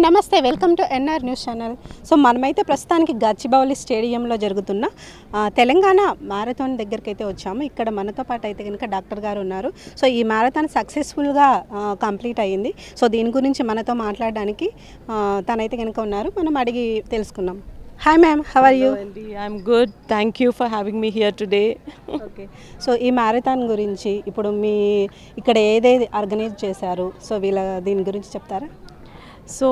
నమస్తే, welcome to NR news channel. So మనమైతే ప్రస్తుతానికి గచ్చిబౌలి స్టేడియంలో జరుగుతున్న తెలంగాణ మ్యారథాన్ దగ్గరికి అయితే వచ్చాము. ఇక్కడ మనతో పాటు అయితే కనుక డాక్టర్ గారు ఉన్నారు. సో ఈ మ్యారథాన్ సక్సెస్ఫుల్గా కంప్లీట్ అయ్యింది. సో దీని గురించి మనతో మాట్లాడడానికి తనైతే కనుక ఉన్నారు. మనం అడిగి తెలుసుకున్నాం. Hi ma'am, how are you? I'm good, thank you for having me here today. Okay, so ఈ మ్యారథాన్ గురించి ఇప్పుడు మీ ఇక్కడ ఏదేది ఆర్గనైజ్ చేశారు, సో దీని గురించి చెప్తారా? సో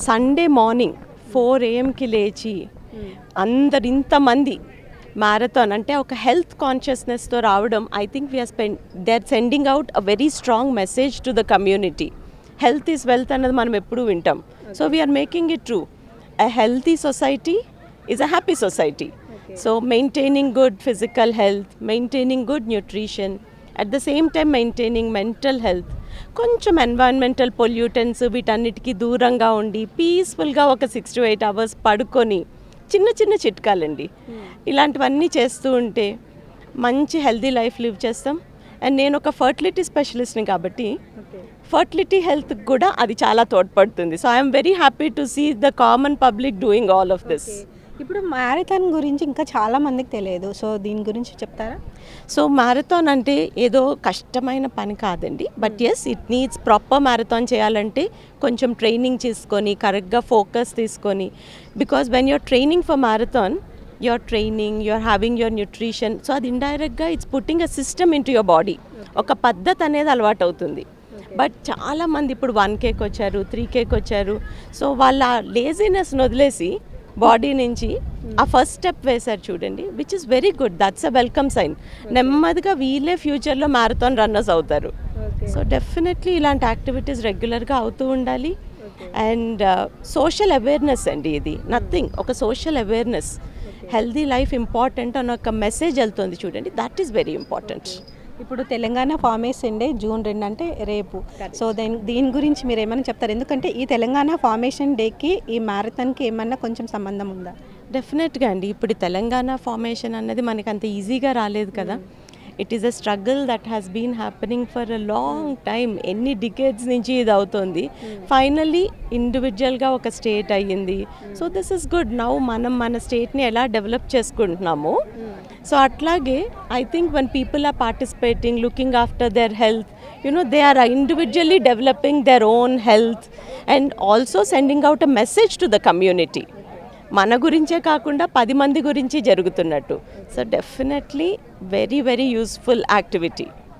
సండే మార్నింగ్ 4 AM లేచి అందరు ఇంతమంది మ్యారథాన్ అంటే ఒక హెల్త్ కాన్షియస్నెస్తో రావడం, I think they are sending out a very strong message to the community. Health is wealth అన్నది మనం ఎప్పుడూ వింటాం. So we're making it true. A healthy society is a happy society. Okay. So maintaining good physical health, maintaining good nutrition, at the same time maintaining mental health, కొంచెం environmental pollutants వీటన్నిటికీ దూరంగా ఉండి పీస్ఫుల్గా ఒక 6 to 8 hours పడుకొని చిన్న చిన్న చిట్కాలండి. ఇలాంటివన్నీ చేస్తూ ఉంటే మంచి హెల్తీ లైఫ్ లివ్ చేస్తాం. అండ్ నేను ఒక ఫర్టిలిటీ స్పెషలిస్ట్ని కాబట్టి ఫర్టిలిటీ హెల్త్ కూడా అది చాలా తోడ్పడుతుంది. So I'm very happy to see the common public doing all of this. ఇప్పుడు మ్యారథాన్ గురించి ఇంకా చాలా మందికి తెలియదు, సో దీని గురించి చెప్తారా? సో మ్యారథాన్ అంటే ఏదో కష్టమైన పని కాదండి. But yes, it needs proper marathon చేయాలంటే కొంచెం ట్రైనింగ్ చేసుకొని కరెక్ట్గా ఫోకస్ తీసుకొని, because when you're training for marathon you're training, you're having your nutrition, so అది ఇండైరెక్ట్గా it's putting a system into your body. ఒక పద్ధతి అనేది అలవాటు అవుతుంది. బట్ చాలామంది ఇప్పుడు 1Kకి వచ్చారు, 3Kకి వచ్చారు. సో వాళ్ళ లేజినెస్ని వదిలేసి బాడీ నుంచి ఆ ఫస్ట్ స్టెప్ వేశారు చూడండి, which is very good. That's a welcome sign. నెమ్మదిగా వీళ్ళే ఫ్యూచర్లో మ్యారథాన్ రన్నర్స్ అవుతారు. సో డెఫినెట్లీ ఇలాంటి యాక్టివిటీస్ రెగ్యులర్గా అవుతూ ఉండాలి. అండ్ సోషల్ అవేర్నెస్ అండి, ఇది నథింగ్, ఒక social awareness. Healthy life important అని ఒక మెసేజ్ వెళ్తుంది చూడండి, దట్ ఈస్ వెరీ ఇంపార్టెంట్. ఇప్పుడు తెలంగాణ ఫార్మేషన్ డే June 2 అంటే రేపు. సో దీని గురించి మీరు ఏమైనా చెప్తారు? ఎందుకంటే ఈ తెలంగాణ ఫార్మేషన్ డేకి ఈ మ్యారథాన్కి ఏమన్నా కొంచెం సంబంధం ఉందా? డెఫినెట్గా అండి. ఇప్పుడు తెలంగాణ ఫార్మేషన్ అన్నది మనకి అంత ఈజీగా రాలేదు కదా. It is a struggle that has been happening for a long time. ఎన్ని డికేడ్స్ నుంచి ఇది అవుతుంది. ఫైనలీ ఇండివిజువల్గా ఒక స్టేట్ అయ్యింది. So this is good. Now మనం మన స్టేట్ని ఎలా డెవలప్ చేసుకుంటున్నాము. సో అట్లాగే I think when people are participating, looking after their health, they are individually developing their own health and also sending out a message to the community. మన గురించే కాకుండా 10 మంది గురించి జరుగుతున్నట్టు. So definitely very very useful activity.